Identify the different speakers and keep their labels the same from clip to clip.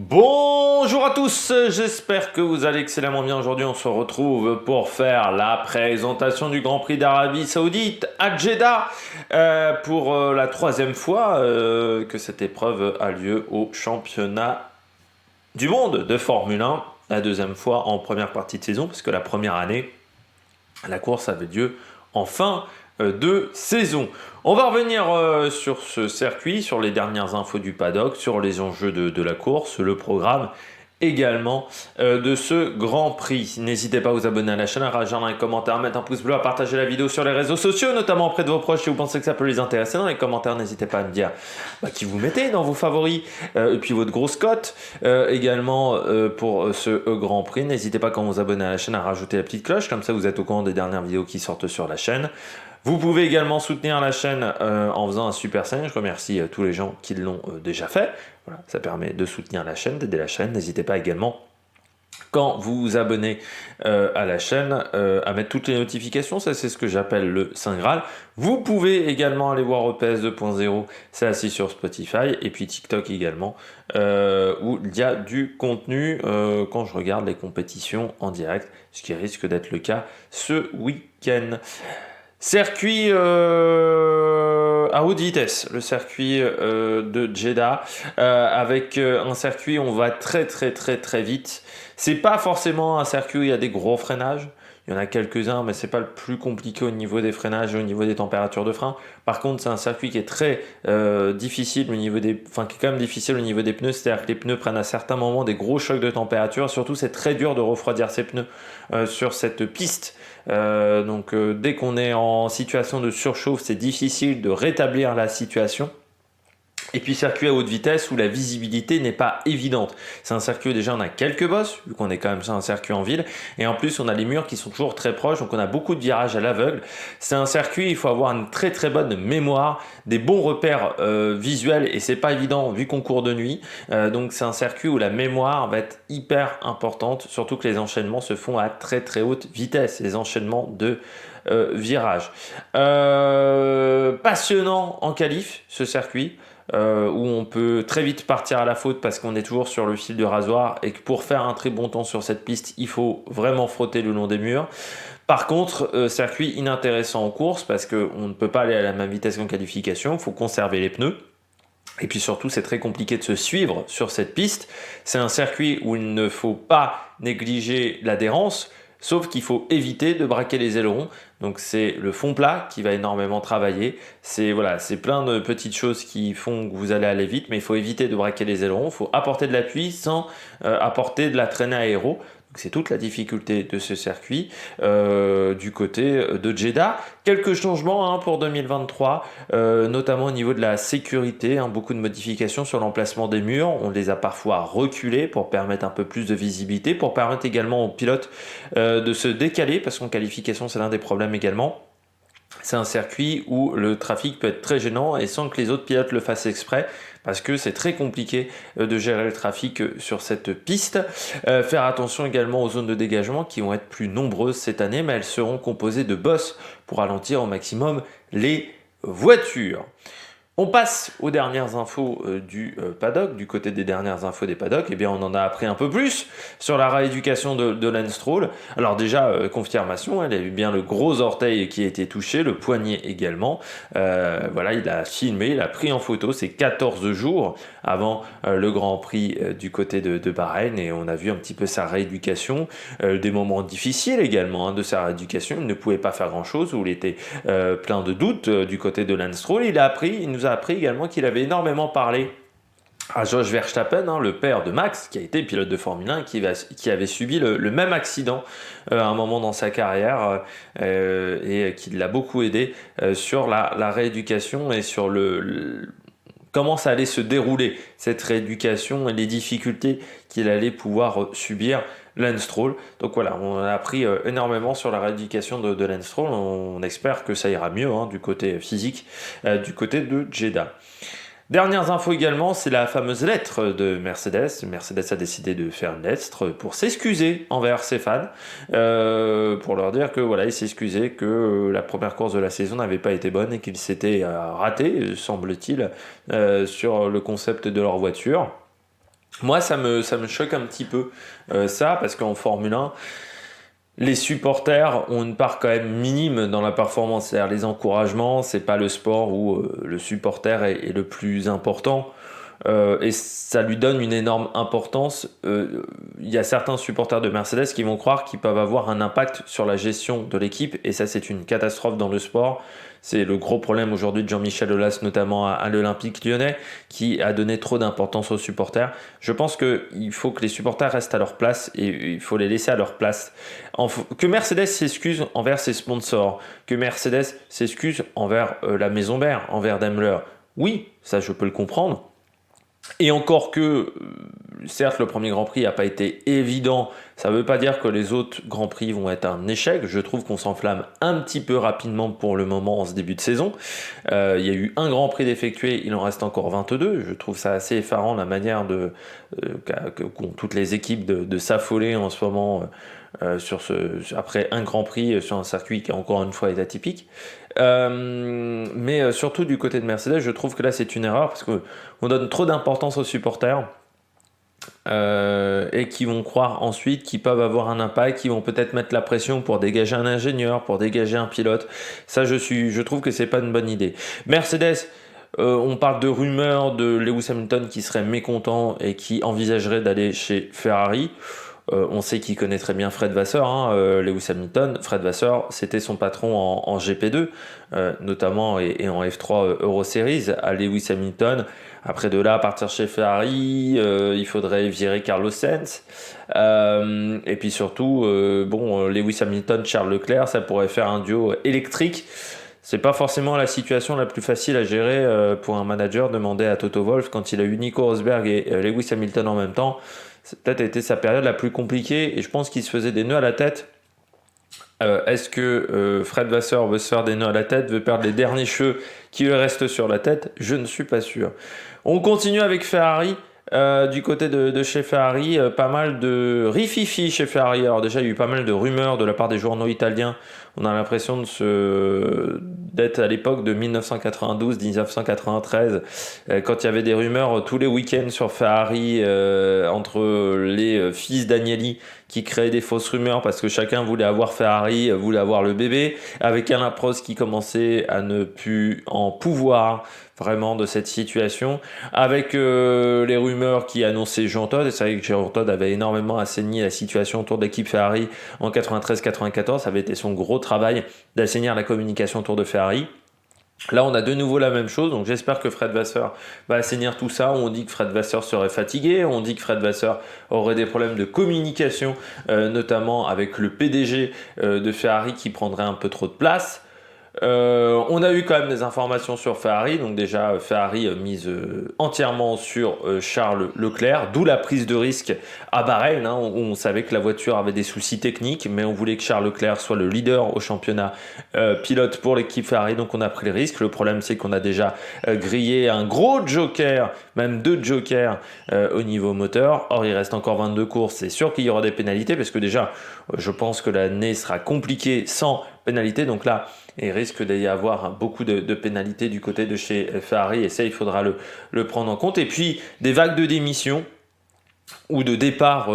Speaker 1: Bonjour à tous, j'espère que vous allez excellemment bien. Aujourd'hui, on se retrouve pour faire la présentation du Grand Prix d'Arabie Saoudite à Jeddah pour la troisième fois que cette épreuve a lieu au championnat du monde de Formule 1. La deuxième fois en première partie de saison, parce que la première année, la course avait lieu en fin de saison. On va revenir sur ce circuit, sur les dernières infos du paddock, sur les enjeux de la course, le programme également de ce Grand Prix. N'hésitez pas à vous abonner à la chaîne, à réagir dans les commentaires, à mettre un pouce bleu, à partager la vidéo sur les réseaux sociaux, notamment auprès de vos proches si vous pensez que ça peut les intéresser. Dans les commentaires, n'hésitez pas à me dire qui vous mettez dans vos favoris, et puis votre grosse cote également pour ce Grand Prix. N'hésitez pas quand vous abonnez à la chaîne à rajouter la petite cloche, comme ça vous êtes au courant des dernières vidéos qui sortent sur la chaîne. Vous pouvez également soutenir la chaîne en faisant un super scène. Je remercie tous les gens qui l'ont déjà fait. Voilà, ça permet de soutenir la chaîne, d'aider la chaîne. N'hésitez pas également, quand vous vous abonnez à la chaîne, à mettre toutes les notifications. Ça, c'est ce que j'appelle le Saint Graal. Vous pouvez également aller voir EPS 2.0. C'est assis sur Spotify. Et puis TikTok également, où il y a du contenu quand je regarde les compétitions en direct, ce qui risque d'être le cas ce week-end. Circuit à haute vitesse, le circuit de Jeddah, avec un circuit où on va très vite. C'est pas forcément un circuit où il y a des gros freinages. Il y en a quelques-uns, mais c'est pas le plus compliqué au niveau des freinages et au niveau des températures de frein. Par contre, c'est un circuit qui est très difficile au niveau des, enfin qui est quand même difficile au niveau des pneus. C'est-à-dire que les pneus prennent à certains moments des gros chocs de température. Surtout, c'est très dur de refroidir ces pneus sur cette piste. Dès qu'on est en situation de surchauffe, c'est difficile de rétablir la situation. Et puis circuit à haute vitesse où la visibilité n'est pas évidente. C'est un circuit où déjà on a quelques bosses, vu qu'on est quand même sur un circuit en ville. Et en plus on a les murs qui sont toujours très proches, donc on a beaucoup de virages à l'aveugle. C'est un circuit, il faut avoir une très bonne mémoire, des bons repères visuels, et c'est pas évident vu qu'on court de nuit. Donc c'est un circuit où la mémoire va être hyper importante, surtout que les enchaînements se font à très haute vitesse, les enchaînements de virages. Passionnant en qualif ce circuit. Où on peut très vite partir à la faute parce qu'on est toujours sur le fil de rasoir et que pour faire un très bon temps sur cette piste, il faut vraiment frotter le long des murs. Par contre, circuit inintéressant en course parce qu'on ne peut pas aller à la même vitesse qu'en qualification, il faut conserver les pneus. Et puis surtout, c'est très compliqué de se suivre sur cette piste. C'est un circuit où il ne faut pas négliger l'adhérence, sauf qu'il faut éviter de braquer les ailerons. Donc c'est le fond plat qui va énormément travailler. C'est plein de petites choses qui font que vous allez aller vite, mais il faut éviter de braquer les ailerons. Il faut apporter de l'appui sans apporter de la traînée aéro. C'est toute la difficulté de ce circuit du côté de Jeddah. Quelques changements pour 2023, notamment au niveau de la sécurité, beaucoup de modifications sur l'emplacement des murs. On les a parfois reculés pour permettre un peu plus de visibilité, pour permettre également aux pilotes de se décaler, parce qu'en qualification, c'est l'un des problèmes également. C'est un circuit où le trafic peut être très gênant et sans que les autres pilotes le fassent exprès, parce que c'est très compliqué de gérer le trafic sur cette piste. Faire attention également aux zones de dégagement qui vont être plus nombreuses cette année, mais elles seront composées de bosses pour ralentir au maximum les voitures. On passe aux dernières infos du paddock. Du côté des dernières infos des paddocks, eh bien, on en a appris un peu plus sur la rééducation de Lance Stroll. Alors déjà, confirmation, il a eu bien le gros orteil qui a été touché, le poignet également. Voilà, il a filmé, il a pris en photo ces 14 jours avant le Grand Prix du côté de Bahreïn, et on a vu un petit peu sa rééducation, des moments difficiles également de sa rééducation. Il ne pouvait pas faire grand-chose, où il était plein de doutes du côté de Lance Stroll. Il nous a appris également qu'il avait énormément parlé à Jos Verstappen, le père de Max, qui a été pilote de Formule 1, qui avait subi le même accident à un moment dans sa carrière, et qui l'a beaucoup aidé sur la rééducation et sur comment ça allait se dérouler, cette rééducation, et les difficultés qu'il allait pouvoir subir Lance Stroll. Donc voilà, on a appris énormément sur la rééducation de Lance Stroll. On espère que ça ira mieux du côté physique, du côté de Jeddah. Dernières infos également, c'est la fameuse lettre de Mercedes. Mercedes a décidé de faire une lettre pour s'excuser envers ses fans, pour leur dire que voilà, il s'excusait, que la première course de la saison n'avait pas été bonne et qu'il s'était raté, semble-t-il, sur le concept de leur voiture. Moi, ça me choque un petit peu ça, parce qu'en Formule 1, les supporters ont une part quand même minime dans la performance. C'est-à-dire les encouragements, c'est pas le sport où le supporter est le plus important. Et ça lui donne une énorme importance. Il y a certains supporters de Mercedes qui vont croire qu'ils peuvent avoir un impact sur la gestion de l'équipe, et ça c'est une catastrophe dans le sport. C'est le gros problème aujourd'hui de Jean-Michel Aulas, notamment à l'Olympique Lyonnais, qui a donné trop d'importance aux supporters. Je pense qu'il faut que les supporters restent à leur place, et il faut les laisser à leur place. Que Mercedes s'excuse envers ses sponsors, que Mercedes s'excuse envers la maison mère, envers Daimler. Oui, ça je peux le comprendre. Et encore que, certes, le premier Grand Prix n'a pas été évident, ça ne veut pas dire que les autres Grands Prix vont être un échec. Je trouve qu'on s'enflamme un petit peu rapidement pour le moment en ce début de saison. Il y a eu un Grand Prix d'effectué, il en reste encore 22. Je trouve ça assez effarant la manière qu'ont toutes les équipes de s'affoler en ce moment après un Grand Prix sur un circuit qui encore une fois est atypique. Mais surtout du côté de Mercedes, je trouve que là c'est une erreur parce qu'on donne trop d'importance aux supporters et qui vont croire ensuite qu'ils peuvent avoir un impact, qui vont peut-être mettre la pression pour dégager un ingénieur, pour dégager un pilote. Ça, je trouve que c'est pas une bonne idée. Mercedes, on parle de rumeurs de Lewis Hamilton qui serait mécontent et qui envisagerait d'aller chez Ferrari. On sait qu'il connaît très bien Fred Vasseur, Lewis Hamilton. Fred Vasseur, c'était son patron en GP2, notamment et en F3 Euro Series, à Lewis Hamilton. Après de là, partir chez Ferrari, il faudrait virer Carlos Sainz. Et puis surtout, Lewis Hamilton, Charles Leclerc, ça pourrait faire un duo électrique. C'est pas forcément la situation la plus facile à gérer pour un manager. Demander à Toto Wolff quand il a eu Nico Rosberg et Lewis Hamilton en même temps. C'est peut-être été sa période la plus compliquée et je pense qu'il se faisait des nœuds à la tête. Est-ce que Fred Vasseur veut se faire des nœuds à la tête, veut perdre les derniers cheveux qui lui restent sur la tête? Je ne suis pas sûr. On continue avec Ferrari. Du côté de chez Ferrari, pas mal de rififi chez Ferrari. Alors déjà, il y a eu pas mal de rumeurs de la part des journaux italiens. On a l'impression d'être à l'époque de 1992-1993, quand il y avait des rumeurs tous les week-ends sur Ferrari entre les fils d'Agnelli qui créaient des fausses rumeurs parce que chacun voulait avoir Ferrari, voulait avoir le bébé, avec Alain Prost qui commençait à ne plus en pouvoir vraiment de cette situation, avec les rumeurs qui annonçaient Jean Todt. Et c'est vrai que Jean Todt avait énormément assaini la situation autour de l'équipe Ferrari en 93-94. Ça avait été son gros travail d'assainir la communication autour de Ferrari. Là, on a de nouveau la même chose, donc j'espère que Fred Vasseur va assainir tout ça. On dit que Fred Vasseur serait fatigué, on dit que Fred Vasseur aurait des problèmes de communication, notamment avec le PDG de Ferrari qui prendrait un peu trop de place. On a eu quand même des informations sur Ferrari, donc déjà Ferrari mise entièrement sur Charles Leclerc, d'où la prise de risque à Bahreïn, où on savait que la voiture avait des soucis techniques, mais on voulait que Charles Leclerc soit le leader au championnat pilote pour l'équipe Ferrari, donc on a pris le risque. Le problème c'est qu'on a déjà grillé un gros joker, même 2 jokers au niveau moteur. Or il reste encore 22 courses, c'est sûr qu'il y aura des pénalités, parce que déjà je pense que l'année sera compliquée sans pénalité, donc là il risque d'y avoir beaucoup de pénalités du côté de chez Ferrari, et ça il faudra le prendre en compte. Et puis des vagues de démission ou de départ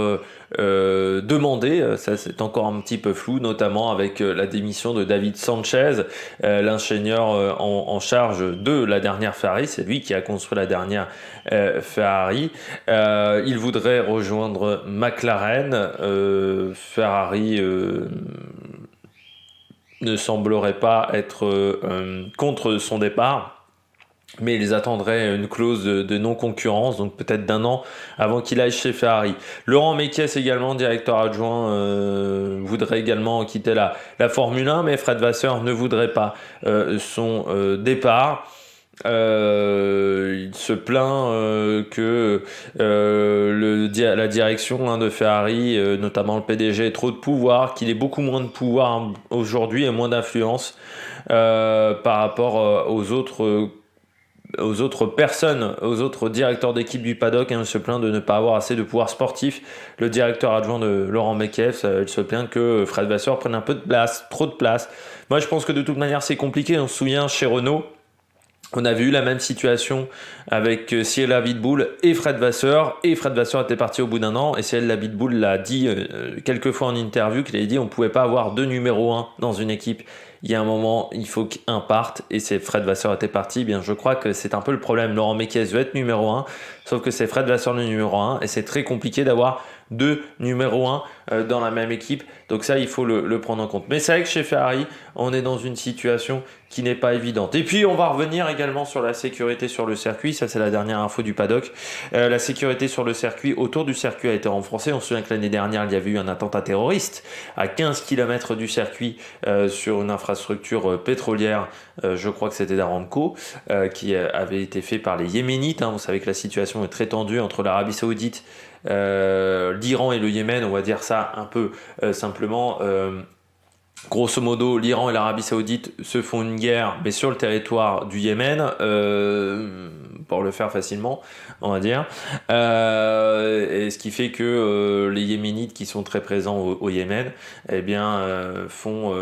Speaker 1: demandés, ça c'est encore un petit peu flou, notamment avec la démission de David Sanchez, l'ingénieur en charge de la dernière Ferrari. C'est lui qui a construit la dernière Ferrari. Il voudrait rejoindre McLaren. Ferrari ne semblerait pas être contre son départ, mais ils attendraient une clause de non-concurrence, donc peut-être d'1 an avant qu'il aille chez Ferrari. Laurent Mekies également, directeur adjoint, voudrait également quitter la Formule 1, mais Fred Vasseur ne voudrait pas son départ. Il se plaint que la direction de Ferrari, notamment le PDG, ait trop de pouvoir, qu'il ait beaucoup moins de pouvoir aujourd'hui et moins d'influence par rapport aux autres personnes, aux autres directeurs d'équipe du paddock. Il se plaint de ne pas avoir assez de pouvoir sportif. Le directeur adjoint de Laurent Mekies, il se plaint que Fred Vasseur prenne un peu de place, trop de place. Moi je pense que de toute manière c'est compliqué. On se souvient chez Renault, On avait eu la même situation avec Cyril Abiteboul et Fred Vasseur. Et Fred Vasseur était parti au bout d'un an. Et Cyril Abiteboul l'a dit quelques fois en interview qu'il avait dit on ne pouvait pas avoir deux numéros 1 dans une équipe. Il y a un moment, il faut qu'un parte. Et c'est Fred Vasseur était parti. Bien, je crois que c'est un peu le problème. Laurent Mekies veut être numéro 1. Sauf que c'est Fred Vasseur le numéro 1. Et c'est très compliqué d'avoir deux numéro 1 dans la même équipe. Donc ça, il faut le prendre en compte. Mais c'est vrai que chez Ferrari, on est dans une situation qui n'est pas évidente. Et puis, on va revenir également sur la sécurité sur le circuit. Ça, c'est la dernière info du paddock. La sécurité sur le circuit, autour du circuit, a été renforcée. On se souvient que l'année dernière, il y avait eu un attentat terroriste à 15 km du circuit sur une infrastructure pétrolière. Je crois que c'était d'Aramco, qui avait été fait par les Yéménites. Vous savez que la situation est très tendue entre l'Arabie Saoudite, l'Iran et le Yémen, on va dire ça un peu simplement. Grosso modo, l'Iran et l'Arabie Saoudite se font une guerre, mais sur le territoire du Yémen, pour le faire facilement, on va dire. Et ce qui fait que les Yéménites qui sont très présents au Yémen, eh bien, font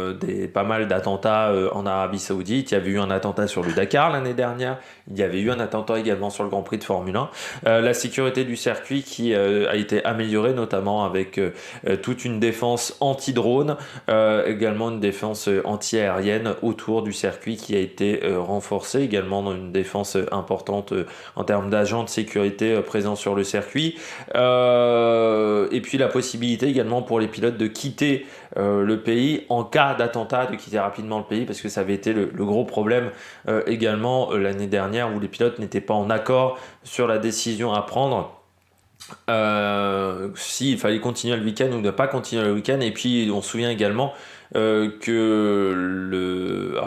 Speaker 1: pas mal d'attentats en Arabie Saoudite. Il y avait eu un attentat sur le Dakar l'année dernière. Il y avait eu un attentat également sur le Grand Prix de Formule 1. La sécurité du circuit qui a été améliorée, notamment avec toute une défense anti-drone, également une défense anti-aérienne autour du circuit qui a été renforcée, également une défense importante en termes d'agents de sécurité présents sur le circuit, et puis la possibilité également pour les pilotes de quitter le pays en cas d'attentat, de quitter rapidement le pays, parce que ça avait été le gros problème également l'année dernière où les pilotes n'étaient pas en accord sur la décision à prendre. S'il fallait continuer le week-end ou ne pas continuer le week-end. Et puis on se souvient également que le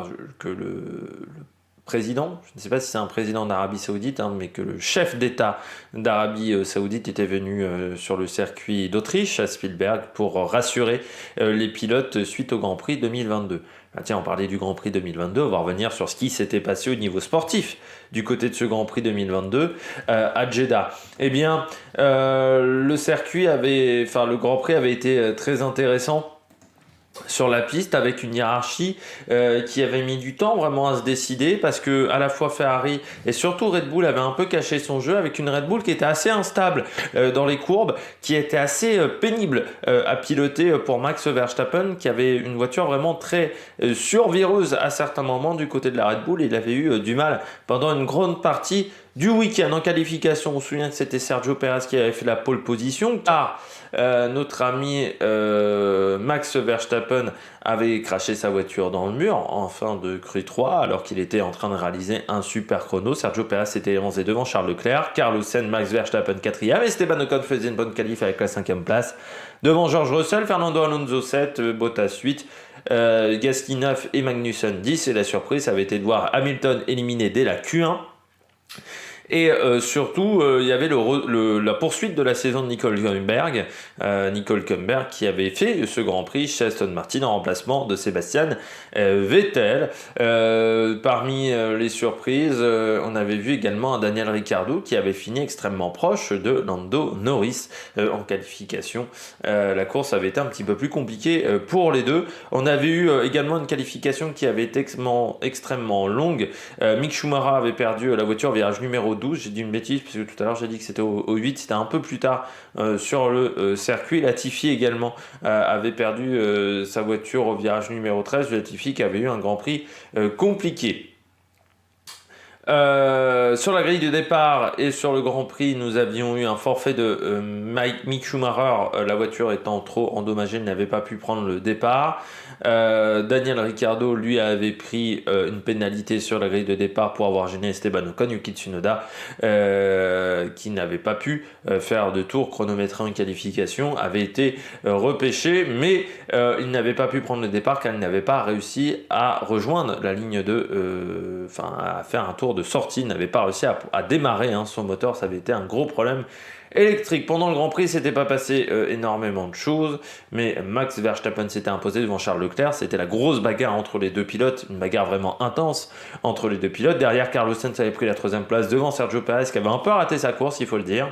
Speaker 1: président, je ne sais pas si c'est un président d'Arabie Saoudite, mais que le chef d'État d'Arabie Saoudite était venu sur le circuit d'Autriche à Spielberg pour rassurer les pilotes suite au Grand Prix 2022. Tiens, on parlait du Grand Prix 2022, on va revenir sur ce qui s'était passé au niveau sportif du côté de ce Grand Prix 2022 à Jeddah. Eh bien, le Grand Prix avait été très intéressant sur la piste avec une hiérarchie qui avait mis du temps vraiment à se décider, parce que à la fois Ferrari et surtout Red Bull avaient un peu caché son jeu, avec une Red Bull qui était assez instable dans les courbes, qui était assez pénible à piloter pour Max Verstappen, qui avait une voiture vraiment très survireuse à certains moments du côté de la Red Bull. Il avait eu du mal pendant une grande partie du week-end. En qualification, on se souvient que c'était Sergio Perez qui avait fait la pole position, car notre ami Max Verstappen avait craché sa voiture dans le mur en fin de Q3 alors qu'il était en train de réaliser un super chrono. Sergio Perez s'était élancé devant Charles Leclerc, Carlos Sainz, Max Verstappen 4e, Esteban Ocon faisait une bonne qualif avec la 5e place. Devant George Russell, Fernando Alonso 7, Bottas 8, Gasly 9 et Magnussen 10. Et la surprise, ça avait été de voir Hamilton éliminé dès la Q1. Et surtout, il y avait la poursuite de la saison de Nicole Kümberg, qui avait fait ce Grand Prix chez Aston Martin en remplacement de Sébastien Vettel. Parmi les surprises, on avait vu également un Daniel Ricciardo qui avait fini extrêmement proche de Lando Norris en qualification. La course avait été un petit peu plus compliquée pour les deux. On avait eu également une qualification qui avait été extrêmement longue. Mick Schumacher avait perdu la voiture virage numéro 12, j'ai dit une bêtise parce que tout à l'heure j'ai dit que c'était au 8, c'était un peu plus tard sur le circuit. Latifi également avait perdu sa voiture au virage numéro 13, Latifi qui avait eu un Grand Prix compliqué. Sur la grille de départ et sur le Grand Prix, nous avions eu un forfait de Mick Schumacher, la voiture étant trop endommagée, il n'avait pas pu prendre le départ. Daniel Ricciardo, lui, avait pris une pénalité sur la grille de départ pour avoir gêné Esteban Ocon. Yuki Tsunoda, qui n'avait pas pu faire de tour chronométré en qualification, avait été repêché, mais il n'avait pas pu prendre le départ car il n'avait pas réussi à rejoindre la ligne à faire un tour de sortie. Il n'avait pas réussi à démarrer son moteur, ça avait été un gros problème électrique. Pendant le Grand Prix, c'était pas passé énormément de choses, mais Max Verstappen s'était imposé devant Charles Leclerc. C'était la grosse bagarre entre les deux pilotes, une bagarre vraiment intense entre les deux pilotes. Derrière, Carlos Sainz avait pris la 3e place devant Sergio Perez qui avait un peu raté sa course, il faut le dire.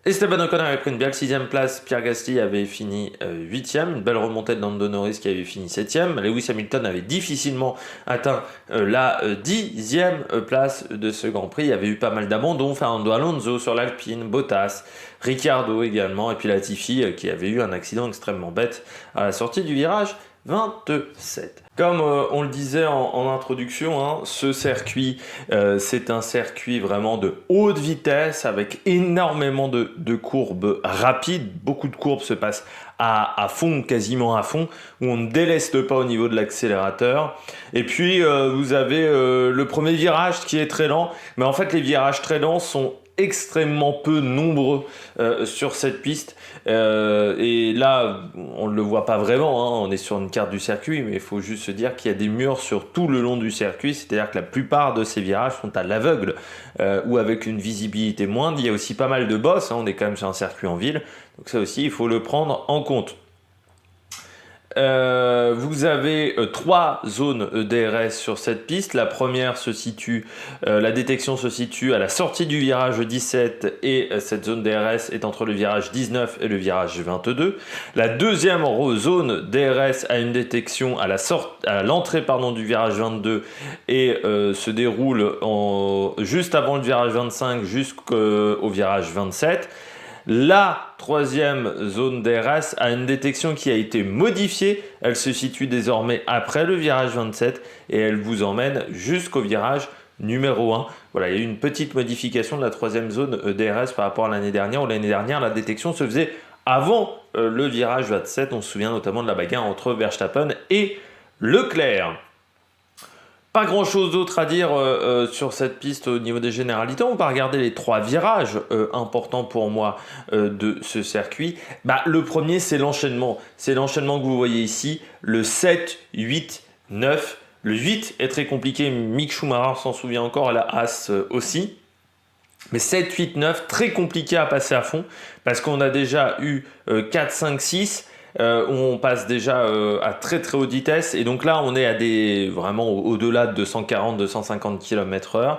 Speaker 1: Esteban Ocon avait pris une belle 6ème place, Pierre Gasly avait fini 8ème, une belle remontée de Lando Norris qui avait fini 7ème, Lewis Hamilton avait difficilement atteint la 10ème place de ce Grand Prix, il y avait eu pas mal d'abandons, Fernando Alonso sur l'Alpine, Bottas, Ricciardo également, et puis Latifi qui avait eu un accident extrêmement bête à la sortie du virage 27. Comme on le disait en introduction, hein, ce circuit, c'est un circuit vraiment de haute vitesse avec énormément de courbes rapides. Beaucoup de courbes se passent à fond, quasiment à fond, où on ne déleste pas au niveau de l'accélérateur. Et puis, vous avez le premier virage qui est très lent. Mais en fait, les virages très lents sont extrêmement peu nombreux sur cette piste et là on ne le voit pas vraiment, hein, on est sur une carte du circuit, mais il faut juste se dire qu'il y a des murs sur tout le long du circuit, c'est-à-dire que la plupart de ces virages sont à l'aveugle ou avec une visibilité moindre. Il y a aussi pas mal de bosses, hein, on est quand même sur un circuit en ville, donc ça aussi il faut le prendre en compte. Vous avez 3 zones DRS sur cette piste. La première se situe, la détection se situe à la sortie du virage 17 et cette zone DRS est entre le virage 19 et le virage 22. La deuxième zone DRS a une détection à l'entrée du virage 22 et se déroule juste avant le virage 25 jusqu'au virage 27. La troisième zone DRS a une détection qui a été modifiée. Elle se situe désormais après le virage 27 et elle vous emmène jusqu'au virage numéro 1. Voilà, il y a eu une petite modification de la troisième zone DRS par rapport à l'année dernière, où l'année dernière, la détection se faisait avant le virage 27. On se souvient notamment de la bagarre entre Verstappen et Leclerc. Pas grand chose d'autre à dire sur cette piste au niveau des généralités. On va regarder les 3 virages importants pour moi de ce circuit. Le premier, c'est l'enchaînement. C'est l'enchaînement que vous voyez ici, le 7, 8, 9. Le 8 est très compliqué, Mick Schumacher s'en souvient encore, la Haas aussi. Mais 7, 8, 9, très compliqué à passer à fond parce qu'on a déjà eu 4, 5, 6. Où on passe déjà à très très haute vitesse et donc là on est à vraiment au-delà de 240-250 km/h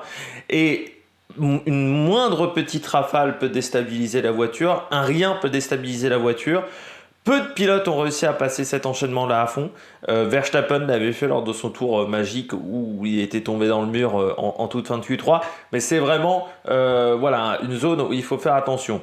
Speaker 1: et une moindre petite rafale peut déstabiliser la voiture, un rien peut déstabiliser la voiture. Peu de pilotes ont réussi à passer cet enchaînement-là à fond. Verstappen l'avait fait lors de son tour magique où il était tombé dans le mur en toute fin de Q3, mais c'est vraiment une zone où il faut faire attention.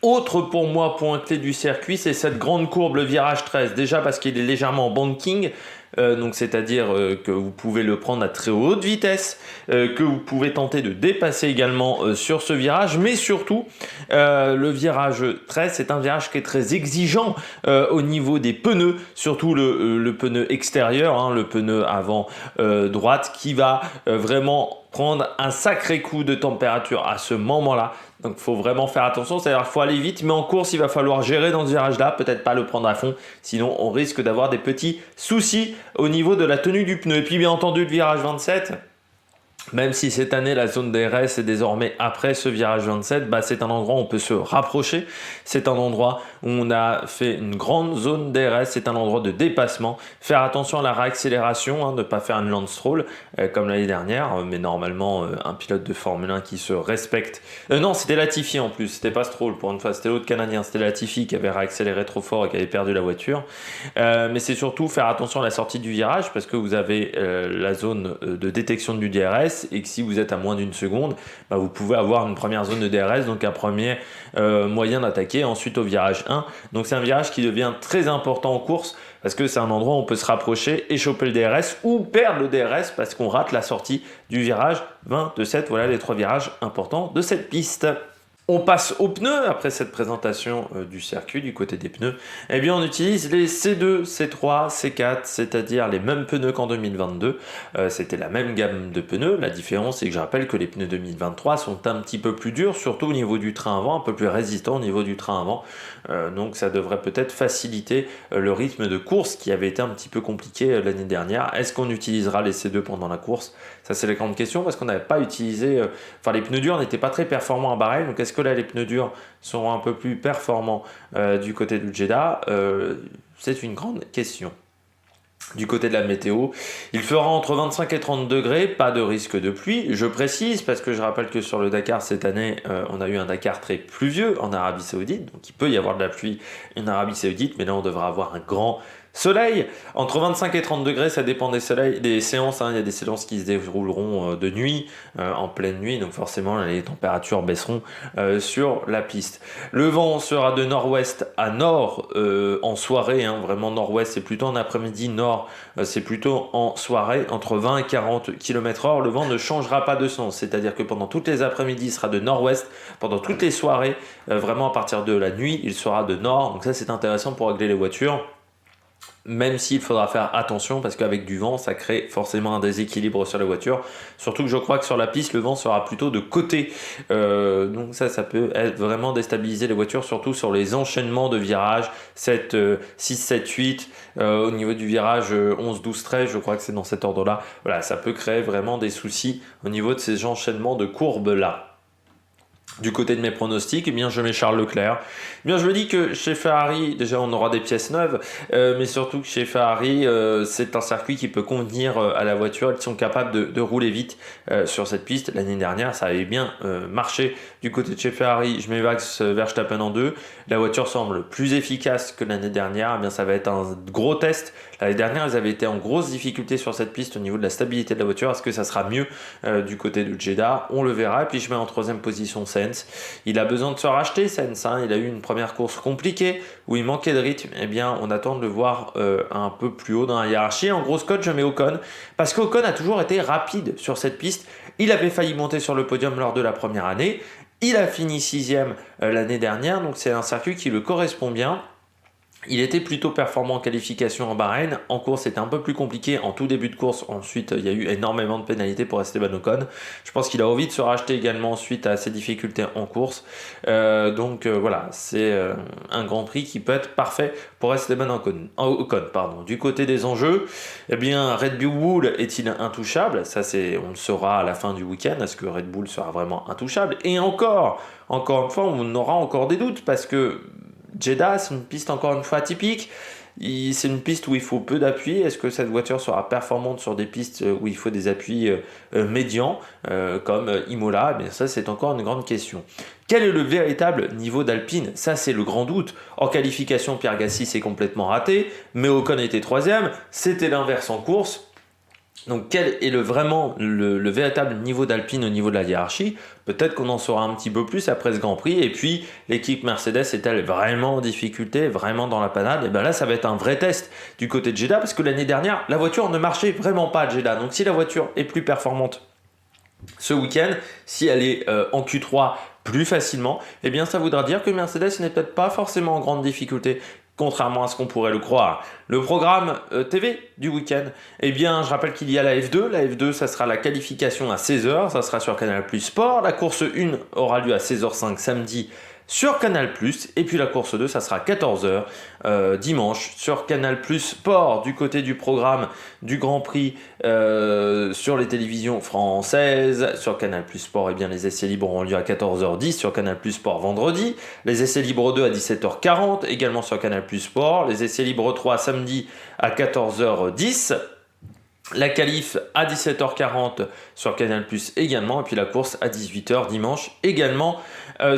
Speaker 1: Autre pour moi point clé du circuit, c'est cette grande courbe, le virage 13. Déjà parce qu'il est légèrement en banking, donc c'est-à-dire que vous pouvez le prendre à très haute vitesse, que vous pouvez tenter de dépasser également sur ce virage, mais surtout le virage 13, c'est un virage qui est très exigeant au niveau des pneus, surtout le pneu extérieur, hein, le pneu avant droite, qui va vraiment prendre un sacré coup de température à ce moment-là. Donc il faut vraiment faire attention, c'est-à-dire qu'il faut aller vite, mais en course il va falloir gérer dans ce virage-là, peut-être pas le prendre à fond, sinon on risque d'avoir des petits soucis au niveau de la tenue du pneu. Et puis bien entendu le virage 27, même si cette année la zone DRS est désormais après ce virage 27, c'est un endroit où on peut se rapprocher, c'est un endroit où on a fait une grande zone DRS, c'est un endroit de dépassement. Faire attention à la réaccélération, ne pas faire une Lance Stroll comme l'année dernière, mais normalement un pilote de Formule 1 qui se respecte. Non, c'était Latifi en plus, c'était pas Stroll pour une fois, c'était l'autre Canadien, c'était Latifi qui avait réaccéléré trop fort et qui avait perdu la voiture. Mais c'est surtout faire attention à la sortie du virage parce que vous avez la zone de détection du DRS et que si vous êtes à moins d'une seconde, vous pouvez avoir une première zone de DRS, donc un premier moyen d'attaquer, ensuite au virage 1. Donc c'est un virage qui devient très important en course parce que c'est un endroit où on peut se rapprocher et choper le DRS ou perdre le DRS parce qu'on rate la sortie du virage 27. Voilà les 3 virages importants de cette piste. On passe aux pneus après cette présentation du circuit du côté des pneus. Eh bien, on utilise les C2, C3, C4, c'est-à-dire les mêmes pneus qu'en 2022. C'était la même gamme de pneus. La différence, c'est que je rappelle que les pneus 2023 sont un petit peu plus durs, surtout au niveau du train avant, un peu plus résistants au niveau du train avant. Donc, ça devrait peut-être faciliter le rythme de course qui avait été un petit peu compliqué l'année dernière. Est-ce qu'on utilisera les C2 pendant la course? Ça, c'est la grande question parce qu'on n'avait pas utilisé... les pneus durs n'étaient pas très performants à Bahreïn. Donc, est-ce que là, les pneus durs seront un peu plus performants du côté du Jeddah? C'est une grande question. Du côté de la météo, il fera entre 25 et 30 degrés, pas de risque de pluie. Je précise parce que je rappelle que sur le Dakar cette année, on a eu un Dakar très pluvieux en Arabie Saoudite, donc il peut y avoir de la pluie en Arabie Saoudite, mais là on devra avoir un grand soleil. Entre 25 et 30 degrés, ça dépend des séances, hein. Il y a des séances qui se dérouleront de nuit, en pleine nuit, donc forcément les températures baisseront sur la piste. Le vent sera de nord-ouest à nord en soirée, hein. Vraiment nord-ouest, c'est plutôt en après-midi, nord, c'est plutôt en soirée, entre 20 et 40 km/h. Le vent ne changera pas de sens, c'est-à-dire que pendant toutes les après-midi, il sera de nord-ouest, pendant toutes les soirées, vraiment à partir de la nuit, il sera de nord, donc ça c'est intéressant pour régler les voitures. Même s'il faudra faire attention parce qu'avec du vent, ça crée forcément un déséquilibre sur la voiture. Surtout que je crois que sur la piste, le vent sera plutôt de côté. Donc ça peut vraiment déstabiliser les voitures, surtout sur les enchaînements de virages 7, 6, 7, 8. Au niveau du virage 11, 12, 13, je crois que c'est dans cet ordre-là. Voilà, ça peut créer vraiment des soucis au niveau de ces enchaînements de courbes-là. Du côté de mes pronostics, eh bien, je mets Charles Leclerc. Eh bien, je me dis que chez Ferrari, déjà, on aura des pièces neuves, mais surtout que chez Ferrari, c'est un circuit qui peut convenir à la voiture. Ils sont capables de rouler vite sur cette piste. L'année dernière, ça avait bien marché. Du côté de chez Ferrari, je mets Max Verstappen en 2. La voiture semble plus efficace que l'année dernière. Eh bien, ça va être un gros test. L'année dernière, ils avaient été en grosse difficulté sur cette piste au niveau de la stabilité de la voiture. Est-ce que ça sera mieux du côté de Jeddah? On le verra. Et puis, je mets en troisième position Sainz. Il a besoin de se racheter, Sainz, hein. Il a eu une première course compliquée où il manquait de rythme. Eh bien, on attend de le voir un peu plus haut dans la hiérarchie. En grosse cote, je mets Ocon parce qu'Ocon a toujours été rapide sur cette piste. Il avait failli monter sur le podium lors de la première année. Il a fini 6e l'année dernière, donc c'est un circuit qui le correspond bien. Il était plutôt performant en qualification en Bahreïn. En course, c'était un peu plus compliqué en tout début de course. Ensuite, il y a eu énormément de pénalités pour Esteban Ocon. Je pense qu'il a envie de se racheter également suite à ses difficultés en course. Voilà, c'est un Grand Prix qui peut être parfait pour Esteban Ocon. Du côté des enjeux, eh bien, Red Bull est-il intouchable? Ça, on le saura à la fin du week-end. Est-ce que Red Bull sera vraiment intouchable? Et encore une fois, on aura encore des doutes parce que Jeddah, c'est une piste encore une fois atypique. C'est une piste où il faut peu d'appui. Est-ce que cette voiture sera performante sur des pistes où il faut des appuis médians comme Imola? Eh bien, ça, c'est encore une grande question. Quel est le véritable niveau d'Alpine? Ça, c'est le grand doute. En qualification, Pierre Gasly s'est complètement raté, mais Ocon était 3e. C'était l'inverse en course. Donc quel est vraiment le véritable niveau d'Alpine au niveau de la hiérarchie? Peut-être qu'on en saura un petit peu plus après ce Grand Prix. Et puis l'équipe Mercedes est-elle vraiment en difficulté, vraiment dans la panade? Et bien là, ça va être un vrai test du côté de Jeddah parce que l'année dernière, la voiture ne marchait vraiment pas à Jeddah. Donc si la voiture est plus performante ce week-end, si elle est en Q3 plus facilement, eh bien ça voudra dire que Mercedes n'est peut-être pas forcément en grande difficulté. Contrairement à ce qu'on pourrait le croire. Le programme TV du week-end, eh bien, je rappelle qu'il y a la F2. La F2, ça sera la qualification à 16h, ça sera sur Canal+ Sport. La course 1 aura lieu à 16h05 samedi sur Canal+, et puis la course 2, ça sera 14h dimanche sur Canal+ Sport. Du côté du programme du Grand Prix sur les télévisions françaises, sur Canal+ Sport, eh bien, les essais libres auront lieu à 14h10 sur Canal+ Sport vendredi, les essais libres 2 à 17h40 également sur Canal+ Sport, les essais libres 3 samedi à 14h10. La qualif à 17h40 sur Canal+ également, et puis la course à 18h dimanche également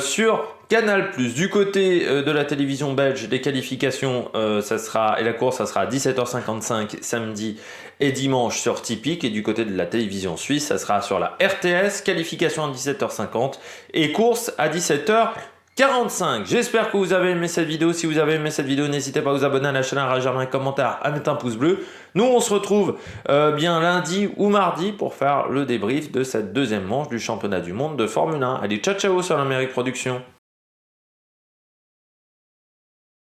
Speaker 1: sur Canal+. Du côté de la télévision belge, les qualifications et la course, ça sera à 17h55 samedi et dimanche sur Tipeee. Et du côté de la télévision suisse, ça sera sur la RTS, qualification à 17h50 et course à 17h45. J'espère que vous avez aimé cette vidéo. Si vous avez aimé cette vidéo, n'hésitez pas à vous abonner à la chaîne, à réagir dans les commentaires, à mettre un pouce bleu. Nous, on se retrouve bien lundi ou mardi pour faire le débrief de cette deuxième manche du championnat du monde de Formule 1. Allez, ciao ciao sur l'Amérique Production.